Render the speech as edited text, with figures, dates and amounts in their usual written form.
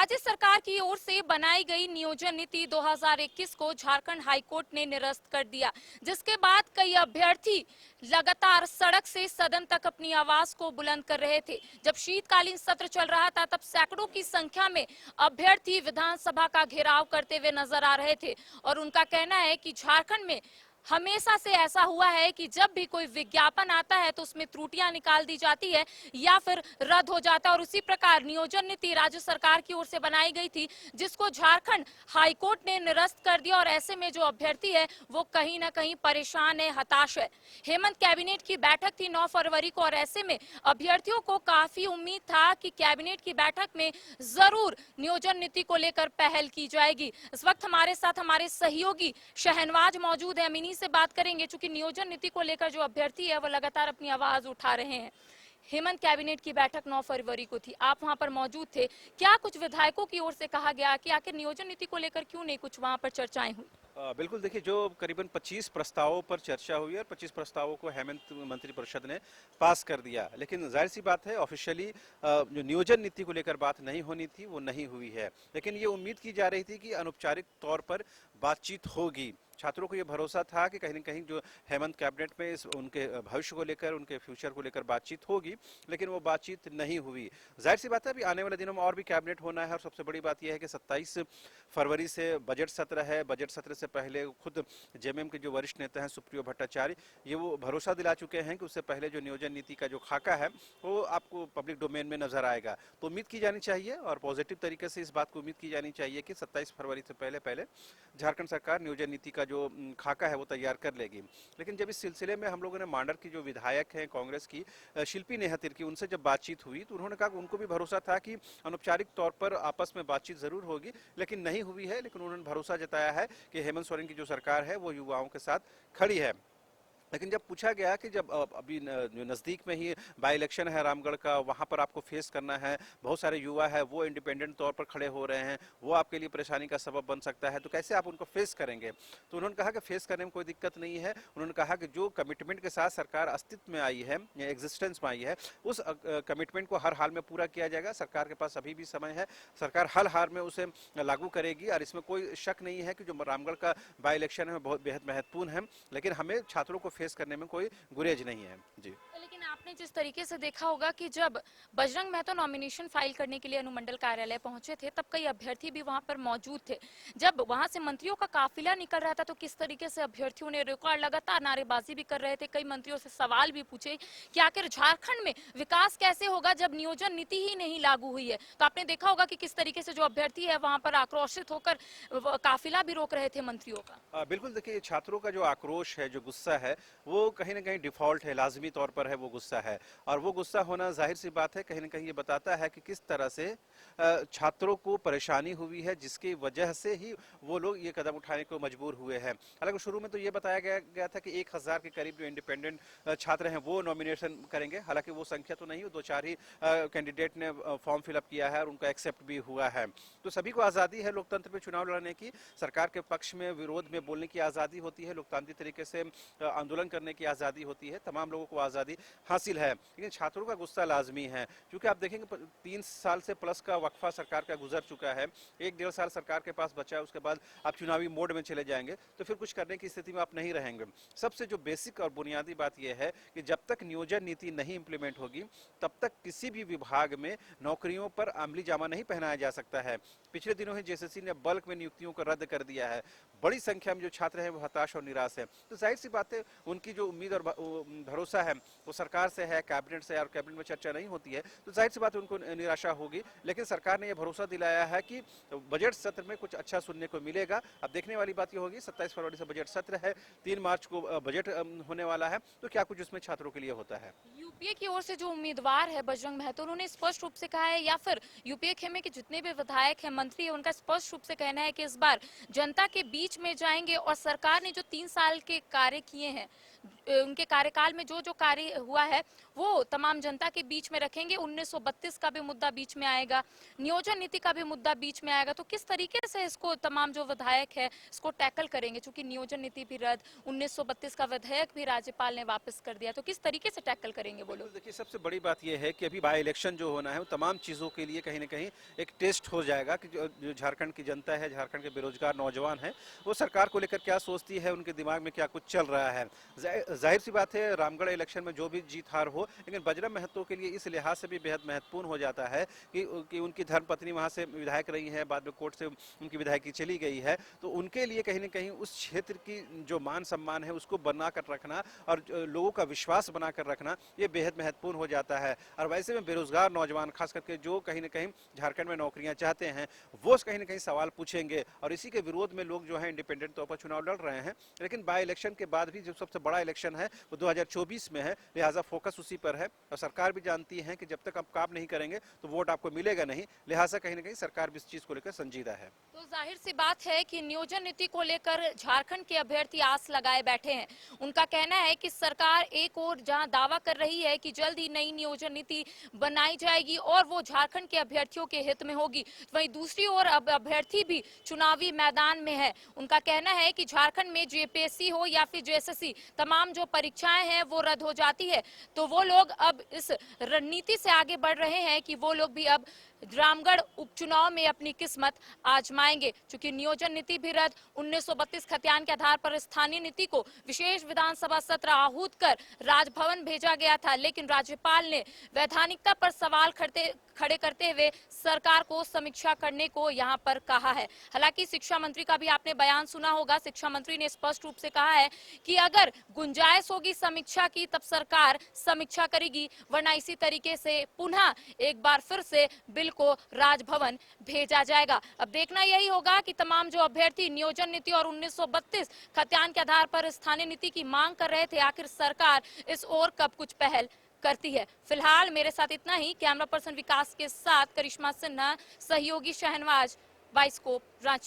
राज्य सरकार की ओर से बनाई गई नियोजन नीति 2021 को झारखंड हाईकोर्ट ने निरस्त कर दिया, जिसके बाद कई अभ्यर्थी लगातार सड़क से सदन तक अपनी आवाज को बुलंद कर रहे थे। जब शीतकालीन सत्र चल रहा था तब सैकड़ों की संख्या में अभ्यर्थी विधानसभा का घेराव करते हुए नजर आ रहे थे और उनका कहना है कि झारखंड में हमेशा से ऐसा हुआ है कि जब भी कोई विज्ञापन आता है तो उसमें त्रुटियां निकाल दी जाती है या फिर रद्द हो जाता है। और उसी प्रकार नियोजन नीति राज्य सरकार की ओर से बनाई गई थी, जिसको झारखंड हाईकोर्ट ने निरस्त कर दिया और ऐसे में जो अभ्यर्थी है वो कहीं ना कहीं परेशान है, हताश है। हेमंत कैबिनेट की बैठक थी 9 फरवरी को और ऐसे में अभ्यर्थियों को काफी उम्मीद था कि कैबिनेट की बैठक में जरूर नियोजन नीति को लेकर पहल की जाएगी। इस वक्त हमारे साथ हमारे सहयोगी शहनवाज मौजूद है, अमीनी से बात करेंगे। चूंकि नियोजन नीति को लेकर जो अभ्यर्थी है वो लगातार अपनी आवाज उठा रहे हैं। हेमंत कैबिनेट की बैठक 9 फरवरी को थी, आप वहां पर मौजूद थे। क्या कुछ विधायकों की ओर से कहा गया कि आखिर नियोजन नीति को लेकर क्यों नहीं कुछ वहां पर चर्चाएं हुई? बिल्कुल, देखिए, जो करीबन 25 प्रस्तावों पर चर्चा हुई और 25 प्रस्तावों को हेमंत मंत्रिपरिषद ने पास कर दिया, लेकिन जाहिर सी बात है ऑफिशियली जो नियोजन नीति को लेकर बात नहीं होनी थी वो नहीं हुई है। लेकिन ये उम्मीद की जा रही थी कि अनौपचारिक तौर पर बातचीत होगी। छात्रों को ये भरोसा था कि कहीं न कहीं जो हेमंत कैबिनेट में उनके भविष्य को लेकर, उनके फ्यूचर को लेकर बातचीत होगी, लेकिन वो बातचीत नहीं हुई। जाहिर सी बात है अभी आने वाले दिनों में और भी कैबिनेट होना है और सबसे बड़ी बात यह है कि 27 फरवरी से बजट सत्र है। बजट सत्र से पहले खुद जेएमएम के जो वरिष्ठ नेता हैं सुप्रियो भट्टाचार्य, ये वो भरोसा दिला चुके हैं कि उससे पहले जो नियोजन नीति का जो खाका है वो आपको पब्लिक डोमेन में नजर आएगा। तो उम्मीद की जानी चाहिए और पॉजिटिव तरीके से इस बात को उम्मीद की जानी चाहिए कि 27 फरवरी से पहले पहले झारखंड सरकार नियोजन नीति का जो खाका है वो तैयार कर लेगी। लेकिन जब इस सिलसिले में हम लोगों ने मांडर की जो विधायक हैं कांग्रेस की शिल्पी नेहतिर की, उनसे जब बातचीत हुई तो उन्होंने कहा कि उनको भी भरोसा था कि अनौपचारिक तौर पर आपस में बातचीत जरूर होगी, लेकिन नहीं हुई है। लेकिन उन्होंने भरोसा जताया है कि हेमंत सोरेन की जो सरकार है वो युवाओं के साथ खड़ी है। लेकिन जब पूछा गया कि जब अभी जो नज़दीक में ही बाई इलेक्शन है रामगढ़ का, वहाँ पर आपको फेस करना है, बहुत सारे युवा है वो इंडिपेंडेंट तौर पर खड़े हो रहे हैं, वो आपके लिए परेशानी का सबब बन सकता है, तो कैसे आप उनको फेस करेंगे? तो उन्होंने कहा कि फेस करने में कोई दिक्कत नहीं है। उन्होंने कहा कि जो कमिटमेंट के साथ सरकार अस्तित्व में आई है या एग्जिस्टेंस में आई है, उस कमिटमेंट को हर हाल में पूरा किया जाएगा। सरकार के पास अभी भी समय है, सरकार हर हाल में उसे लागू करेगी और इसमें कोई शक नहीं है कि जो रामगढ़ का बाई इलेक्शन है बहुत बेहद महत्वपूर्ण है। लेकिन हमें छात्रों को फेस करने में कोई गुरेज नहीं है। जी। लेकिन आपने जिस तरीके से देखा होगा कि जब बजरंग महतो नॉमिनेशन फाइल करने के लिए अनुमंडल कार्यालय पहुंचे थे तब कई अभ्यर्थी भी वहां पर मौजूद थे। जब वहां से मंत्रियों का काफिला निकल रहा था तो किस तरीके से अभ्यर्थियों ने रिकॉर्ड लगातार नारेबाजी भी कर रहे थे। कई मंत्रियों से सवाल भी पूछे कि आखिर झारखंड में विकास कैसे होगा जब नियोजन नीति ही नहीं लागू हुई है। तो आपने देखा होगा कि किस तरीके से जो अभ्यर्थी है वहां पर आक्रोशित होकर काफिला भी रोक रहे थे मंत्रियों का। बिल्कुल, देखिए, छात्रों का जो आक्रोश है, जो गुस्सा है, वो कहीं ना कहीं डिफॉल्ट है, लाजमी तौर पर है वो गुस्सा है। और वो गुस्सा होना जाहिर सी बात है, कहीं ना कहीं ये बताता है कि किस तरह से छात्रों को परेशानी हुई है, जिसकी वजह से ही वो लोग ये कदम उठाने को मजबूर हुए हैं। हालांकि शुरू में तो ये बताया गया था कि 1000 के करीब जो इंडिपेंडेंट छात्र हैं वो नॉमिनेशन करेंगे। हालांकि वो संख्या तो नहीं, 2-4 ही कैंडिडेट ने फॉर्म फिलअप किया है और उनका एक्सेप्ट भी हुआ है। तो सभी को आज़ादी है लोकतंत्र में चुनाव लड़ने की, सरकार के पक्ष में विरोध में बोलने की आज़ादी होती है, लोकतांत्रिक तरीके से आंदोलन करने की आज़ादी होती है, तमाम लोगों को आज़ादी हासिल है। लेकिन छात्रों का गुस्सा लाजमी है, क्योंकि आप देखेंगे 3 साल से प्लस का वक्फा सरकार का गुजर चुका है, 1-1.5 साल सरकार के पास बचा है, उसके बाद आप चुनावी मोड में चले जाएंगे तो फिर कुछ करने की स्थिति में आप नहीं रहेंगे। सबसे जो बेसिक और बुनियादी बात यह है कि जब तक नियोजन नीति नहीं इंप्लीमेंट होगी तब तक किसी भी विभाग में नौकरियों पर अमली जामा नहीं पहनाया जा सकता है। पिछले दिनों ही जेएसएससी ने बल्क में नियुक्तियों को रद्द कर दिया है। बड़ी संख्या में जो छात्र हैं वो हताश और निराश हैं। तो जाहिर सी बात है उनकी जो उम्मीद और भरोसा है वो सरकार से है, कैबिनेट से है, और कैबिनेट में चर्चा नहीं होती है तो जाहिर सी बात है उनको निराशा होगी। लेकिन सरकार ने यह भरोसा दिलाया है कि बजट सत्र में कुछ अच्छा सुनने को मिलेगा। अब देखने वाली बात ये होगी, 27 फरवरी से बजट सत्र है, 3 मार्च को बजट होने वाला है, तो क्या कुछ उसमें छात्रों के लिए होता है। यूपीए की ओर से जो उम्मीदवार है बजरंग महतो, उन्होंने स्पष्ट रूप से कहा है, या फिर यूपीए खेमे के जितने भी विधायक हैं, मंत्री हैं, उनका स्पष्ट रूप से कहना है कि इस बार जनता के बीच में जाएंगे और सरकार ने जो 3 साल के कार्य किए हैं उनके कार्यकाल में जो जो कार्य हुआ है वो तमाम जनता के बीच में रखेंगे। 1932 का भी मुद्दा बीच में आएगा, नियोजन नीति का भी मुद्दा बीच में आएगा। तो किस तरीके से इसको तमाम जो विधायक है इसको टैकल करेंगे, क्योंकि नियोजन नीति भी रद्द, 1932 का विधेयक भी राज्यपाल ने वापस कर दिया, तो किस तरीके से टैकल करेंगे वो लोग? देखिए, सबसे बड़ी बात यह है कि अभी बाई इलेक्शन जो होना है वो तमाम चीज़ों के लिए कहीं ना कहीं एक टेस्ट हो जाएगा कि जो झारखंड की जनता है, झारखंड के बेरोजगार नौजवान हैं, वो सरकार को लेकर क्या सोचती है, उनके दिमाग में क्या कुछ चल रहा है। जाहिर सी बात है, रामगढ़ इलेक्शन में जो भी जीत हार हो, लेकिन बजरंग महतो के लिए इस लिहाज से भी बेहद महत्वपूर्ण हो जाता है कि उनकी धर्मपत्नी वहाँ से विधायक रही है, बाद में कोर्ट से उनकी विधायकी चली गई है, तो उनके लिए कहीं ना कहीं उस क्षेत्र की जो मान सम्मान है उसको बनाकर रखना और लोगों का विश्वास बनाकर रखना ये बेहद महत्वपूर्ण हो जाता है। और वैसे में बेरोजगार नौजवान खास करके जो कहीं ना कहीं झारखंड में नौकरियां चाहते हैं, वो कहीं ना कहीं सवाल पूछेंगे और इसी के विरोध में लोग जो है इंडिपेंडेंट तौर पर चुनाव लड़ रहे हैं। लेकिन बाई इलेक्शन के बाद भी जो सबसे बड़ा इलेक्शन है वो 2024 में है, लिहाजा फोकस उसी पर है और सरकार भी जानती है कि जब तक आप काम नहीं करेंगे तो वोट आपको मिलेगा नहीं, लिहाजा कहीं ना कहीं सरकार भी इस चीज को लेकर संजीदा है। तो जाहिर सी बात है कि नियोजन नीति को लेकर झारखंड के अभ्यर्थी आस लगाए बैठे हैं। उनका कहना है कि सरकार एक और जहां दावा कर रही है कि जल्द ही नई नियोजन नीति बनाई जाएगी और वो झारखंड के अभ्यर्थियों के हित में होगी, वहीं दूसरी ओर अब अभ्यर्थी भी चुनावी मैदान में है। उनका कहना है कि झारखंड में जेपीएससी हो या फिर जेएसएससी, तमाम जो परीक्षाएं हैं वो रद्द हो जाती है, तो वो लोग अब इस रणनीति से आगे बढ़ रहे हैं कि वो लोग भी अब रामगढ़ उपचुनाव में अपनी किस्मत आजमाएंगे। चूंकि नियोजन नीति भी रद्द, 1932 खतियान के आधार पर स्थानीय नीति को विशेष विधानसभा सत्र आहूत कर राजभवन भेजा गया था, लेकिन राज्यपाल ने वैधानिकता पर सवाल खड़े करते हुए सरकार को समीक्षा करने को यहां पर कहा है। हालांकि शिक्षा मंत्री का भी आपने बयान सुना होगा, शिक्षा मंत्री ने स्पष्ट रूप से कहा है कि अगर गुंजाइश होगी समीक्षा की तब सरकार समीक्षा करेगी, वरना इसी तरीके से पुनः एक बार फिर से बिल को राजभवन भेजा जाएगा। अब देखना यही होगा कि तमाम जो अभ्यर्थी नियोजन नीति और 1932 खतियान के आधार पर स्थानीय नीति की मांग कर रहे थे, आखिर सरकार इस ओर कब कुछ पहल करती है। फिलहाल मेरे साथ इतना ही। कैमरा पर्सन विकास के साथ करिश्मा सिन्हा, सहयोगी शहनवाज, वाइस्कोप रांची।